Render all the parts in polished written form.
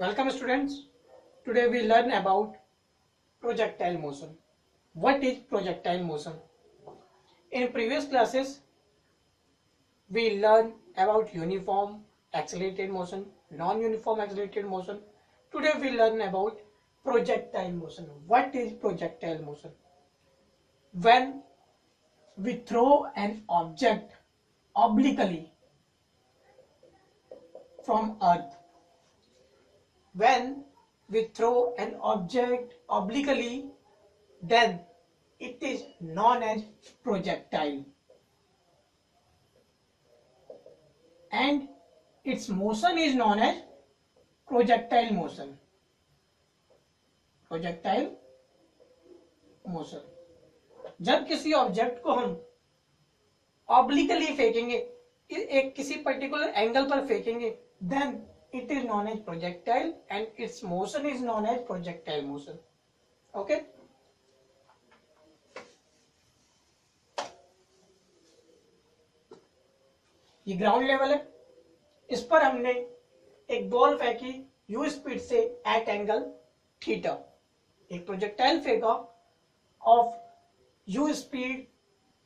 Welcome students. Today we learn about projectile motion. What is projectile motion? In previous classes we learned about uniform accelerated motion, non-uniform accelerated motion. Today we learn about projectile motion. What is projectile motion? When we throw an object obliquely from earth. When we throw an object obliquely, then it is known as projectile, and its motion is known as projectile motion. Projectile motion. जब किसी object को हम obliquely फेंकेंगे, एक किसी particular angle पर फेंकेंगे, then it is known as projectile and its motion is known as projectile motion. Okay. ये ग्राउंड लेवल है, इस पर हमने एक बॉल फेंकी u स्पीड से एट एंगल थीटा. एक प्रोजेक्टाइल फेंका of u speed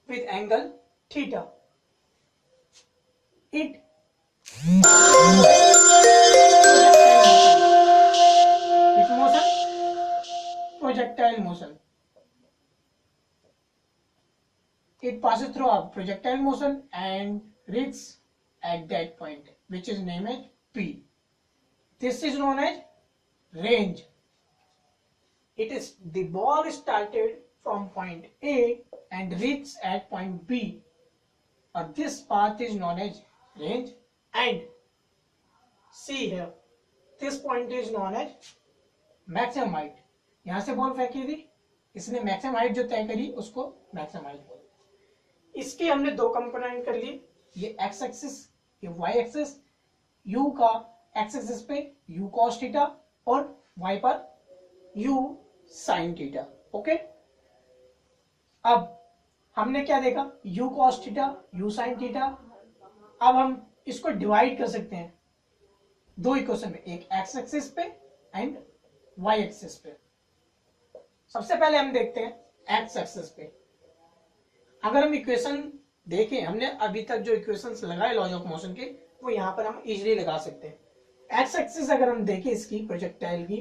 with angle theta. It projectile motion. It passes through a projectile motion and reaches at that point, which is named as P. This is known as range. It is the ball started from point A and reaches at point B. This path is known as range, and see here, this point is known as maximum height. यहां से ball फेंकी थी, इसने maximum height जो तय करी उसको maximum height बोलते. इसके हमने दो कंपोनेंट कर लिए, ये एक्स एक्सिस, ये वाई एक्सिस. यू का एक्स एक्सिस पे यू कॉस थीटा और वाई पर यू साइन थीटा. ओके. अब हमने क्या देखा, you cos theta, you sine theta. अब हम इसको डिवाइड कर सकते हैं दो इक्वेशन में, एक एक्स एक्सिस पे एंड वाई एक्सिस पे. सबसे पहले हम देखते हैं एक्स एक्सिस पे. अगर हम इक्वेशन देखें, हमने अभी तक जो इक्वेशंस लगाए लॉज ऑफ मोशन के, वो यहां पर हम इजीली लगा सकते हैं. एक्स एक्सिस अगर हम देखें इसकी प्रोजेक्टाइल की,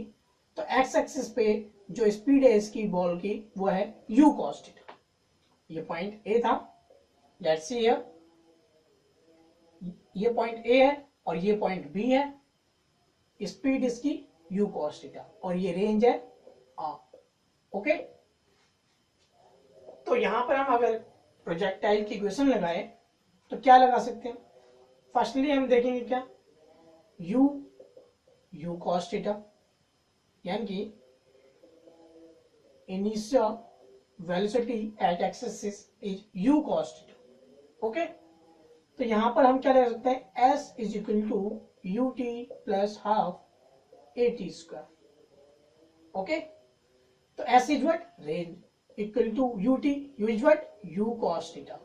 तो एक्स एक्सिस पे जो स्पीड है इसकी बॉल की वो है u cos थीटा. ये पॉइंट ए था, लेट्स सी हियर, ये पॉइंट ए है और ये पॉइंट बी है. स्पीड इसकी u cos थीटा और ये रेंज है r. ओके. तो यहां पर हम अगर प्रोजेक्टाइल की इक्वेशन लगाए तो क्या लगा सकते हैं. फर्स्टली हम देखेंगे क्या, u cos थीटा, यानी कि initial velocity at axis is u cos theta. Okay. तो यहां पर हम क्या लगा सकते हैं, s is equal to ut plus half at square. Okay. तो s is what, range equal to ut, u is what, u cos theta,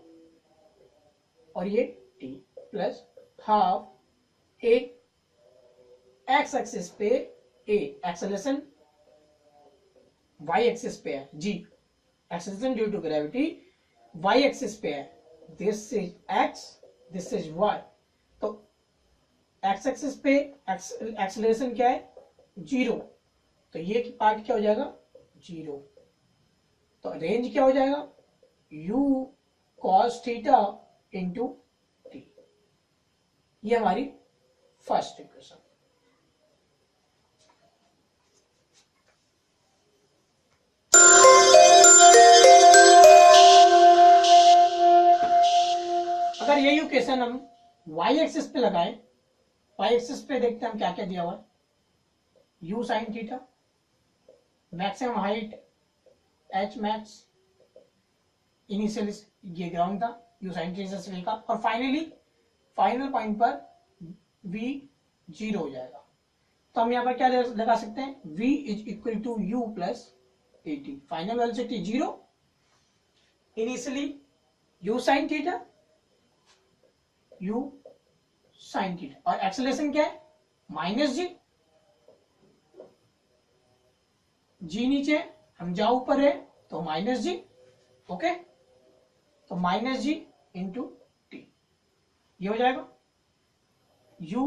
और ये t plus half a. X axis पे a एक्सेलरेशन, y एक्सिस पे है g acceleration due to gravity, y axis पे है this is x, this is y. तो x axis पे acceleration क्या है, 0. तो ये पार्ट क्या हो जाएगा, 0. तो रेंज क्या हो जाएगा, u cos theta into T. ये हमारी फर्स्ट इक्वेशन. अगर ये इक्वेशन हम y एक्सिस पे लगाएं, y एक्सिस पे देखते हैं हम क्या क्या दिया हुआ है, u sine theta, maximum height H max, initial ये ग्राउंड था, यू साइन थीटा से लेकर, और फाइनली फाइनल पॉइंट पर v 0 हो जाएगा. तो हम यहाँ पर क्या लगा सकते हैं, v is equal to u plus at. Final velocity 0, initially u sine theta, u sine theta, और एक्सेलरेशन क्या है, माइनस g. जी नीचे, हम जहां ऊपर है तो माइनस जी, ओके, तो माइनस जी इंटू टी, ये हो जाएगा यू,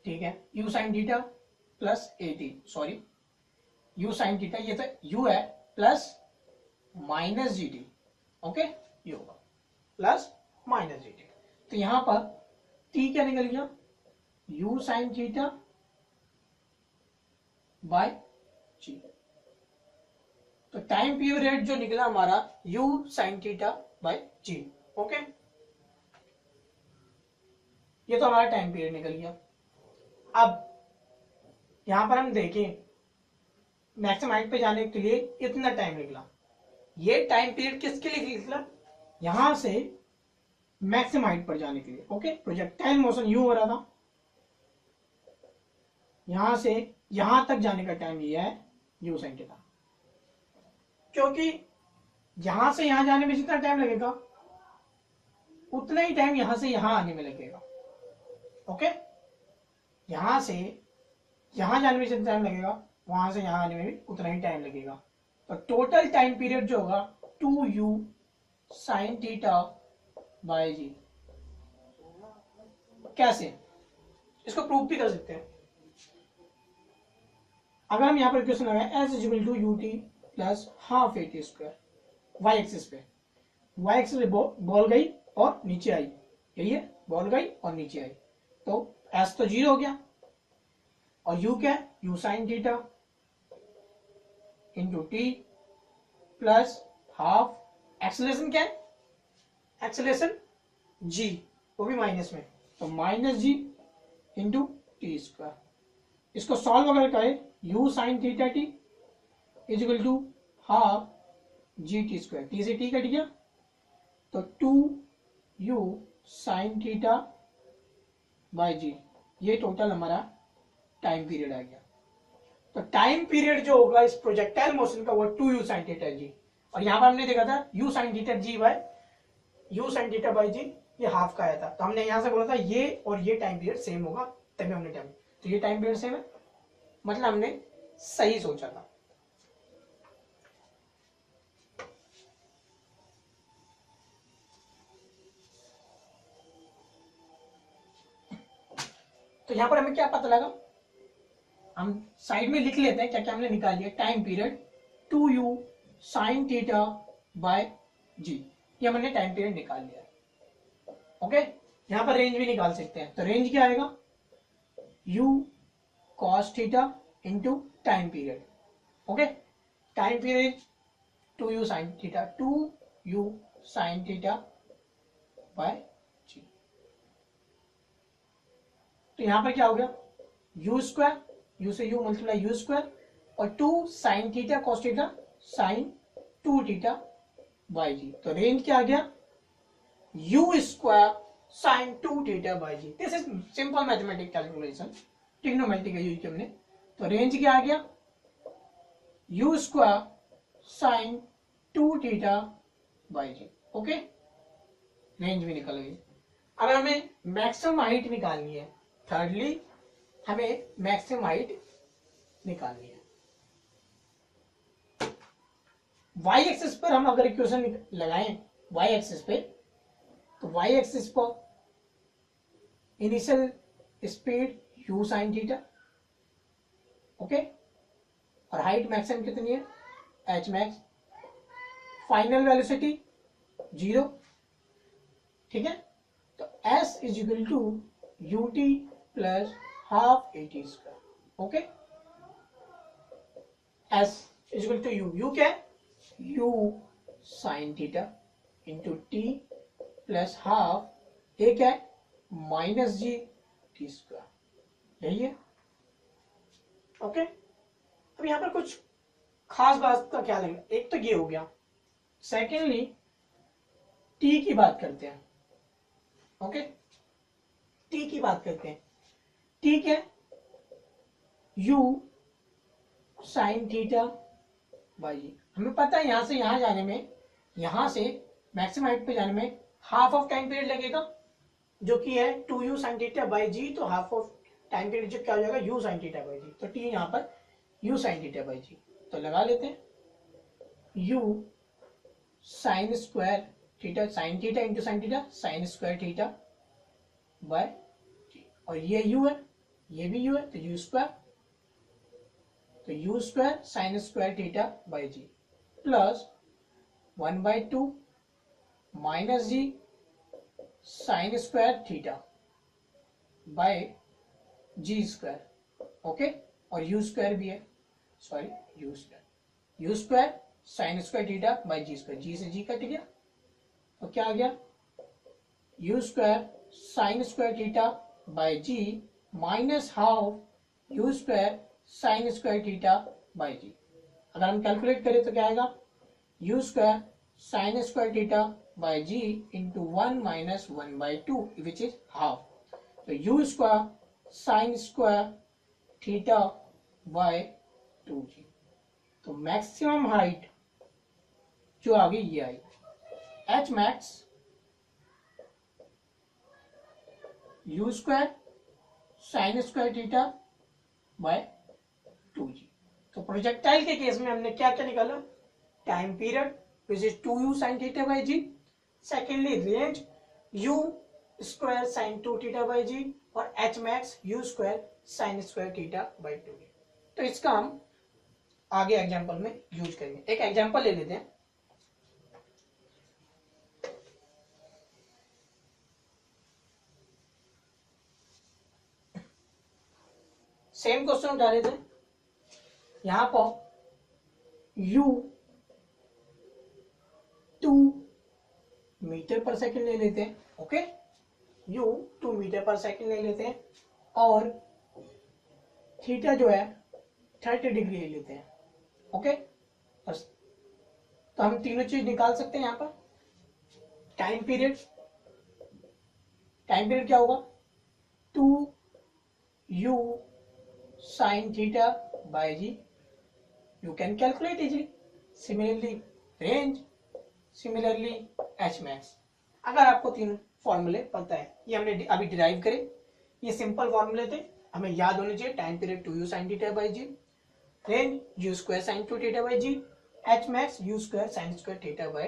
ठीक है, u sine theta plus A T, sorry you sine theta, ये तो यू है, plus minus G T, okay, ये होगा प्लस माइनस जी टी। तो यहां पर टी क्या निकल गया, u sine theta by g. तो टाइम पीरियड जो निकला हमारा u sine theta by g, okay, ये तो हमारा टाइम पीरियड निकल गया। अब यहां पर हम देखें मैक्सिमम हाइट पे जाने के लिए इतना टाइम निकला, ये टाइम पीरियड किसके लिए निकला, यहां से मैक्सिमम हाइट पर जाने के लिए, ओके, प्रोजेक्टाइल मोशन यू हो रहा था, यहां से यहां तक जाने का टाइम ये है यू साइन थीटा, क्योंकि यहां से यहां जाने में जितना टाइम लगेगा उतना ही टाइम यहां से यहां आने में लगेगा, ओके, यहां से यहां जाने में जितना टाइम लगेगा वहां से यहां आने में भी उतना ही टाइम लगेगा। तो टोटल टाइम पीरियड जो होगा 2u साइन थीटा बाय जी। कैसे, इसको प्रूव भी कर सकते हैं। अगर हम यहां पर इक्वेशन लगाए s is equal to u t plus half a t square, y axis पे, वाई एक्सिस पे बॉल गई और नीचे आई, यही है, बॉल गई और नीचे आई, तो एस तो 0 हो गया, और यू क्या है, u sine theta into t plus half, acceleration क्या है, एक्सेलरेशन जी, वो भी माइनस में, तो minus g into t square. इसको सॉल्व अगर करें u sine theta t is equal to half g t square, t से टी कट गया, तो 2u sine theta by g, ये टोटल हमारा टाइम पीरियड आ गया। तो टाइम पीरियड जो होगा इस प्रोजेक्टाइल मोशन का वो 2u साइन थीटा जी, और यहां पर हमने देखा था u sine theta g by u sine theta by g, ये हाफ का आया था, तो हमने यहां से बोला था ये और ये टाइम पीरियड सेम होगा, तभी हमने टाइम, तो ये टाइम पीरियड सेम है, मतलब हमने सही सोचा था। तो यहां पर हमें क्या पता लगा, हम साइड में लिख लेते हैं क्या क्या हमने निकाल लिया, time period 2u sine theta by g, ये हमने टाइम पीरियड निकाल लिया, ओके। यहां पर रेंज भी निकाल सकते हैं, तो रेंज क्या आएगा, u cos theta into time period, okay, time period 2u sine theta, 2u sine theta by g. तो यहां पर क्या हो गया, यू स्क्वायर, यू से यू मल्टीप्लाई यू स्क्वायर, और 2 sine theta cos theta sine 2 theta by g, तो range क्या आ गया, u square sine 2 theta by g. This is simple mathematic calculation, trigonometry का यूज किया हमने, तो रेंज क्या आ गया, u square sine 2 theta by g, okay, range भी निकल गई। अब हमें मैक्सिमम हाइट निकालनी है, थर्डली हमें मैक्सिमम हाइट निकालनी है। वाई एक्सिस पर हम अगर इक्वेशन लगाएं वाई एक्सिस पे, तो वाई एक्सिस पर initial speed you sine theta, okay, और हाइट मैक्सिमम कितनी है, एच मैक्स, फाइनल वेलोसिटी 0, ठीक है, तो s is equal to u t plus half a t square, okay, s is equal to u क्या है, u sine theta into t plus half, a क्या है, minus जी t square, यही है, okay. अब यहां पर कुछ खास बात का ख्याल है, एक तो ये हो गया, सेकेंडली टी की बात करते हैं, ओके, टी की बात करते हैं, ठीक है, यू साइन थीटा बाई जी, हमें पता है यहां से यहां जाने में, यहां से मैक्सिमम हाइट पे जाने में हाफ ऑफ टाइम पीरियड लगेगा, जो कि है 2u sine theta by g, तो हाफ ऑफ टाइम पीरियड जो क्या हो जाएगा, u sine theta by g, तो टी यहां पर u sine theta by g. तो लगा लेते हैं, u sine square theta, sine theta into sine theta, sine square theta by g. और ये u है, ये भी u है, तो u स्क्वायर, तो u square sine square theta by g plus 1/2 minus g sine square theta by g square. Okay, और u square भी है, sorry u square sine square theta by g square, g से g cut गया, तो क्या आ गया, u square sine square theta by g minus half u square sine square theta by g. अगर हम कैलकुलेट करें तो क्या आएगा, you square sine square theta by g into 1 minus 1/2 which is half, तो u square sine square theta by 2g। तो maximum height जो आ गई ये आई, h max u square sine square theta by 2g। तो प्रोजेक्टाइल के case में हमने क्या क्या निकाला, time period which is 2u sine theta by g, secondly range u square sine 2 theta by g, और h max u square sine square theta by 2g। तो इसका हम आगे एग्जांपल में यूज करेंगे। एक एग्जांपल ले लेते हैं, सेम क्वेश्चन उठा लेते हैं, यहां पर u 2 मीटर पर सेकंड ले लेते हैं। ओके, u 2 मीटर पर सेकंड ले लेते हैं, और थीटा जो है 30 डिग्री ले लेते हैं। ओके, बस, तो हम तीनों चीज निकाल सकते हैं यहाँ पर। टाइम पीरियड, टाइम पीरियड क्या होगा, 2u sine theta by g, you can calculate easily. Similarly range, similarly h max. अगर आपको तीन फॉर्मूले पता है, ये हमने अभी डिराइव करे, ये सिंपल फॉर्मूले थे, हमें याद होने चाहिए। Time period 2u sine theta by g, range u square sine 2 theta by g, h max u square sine square theta by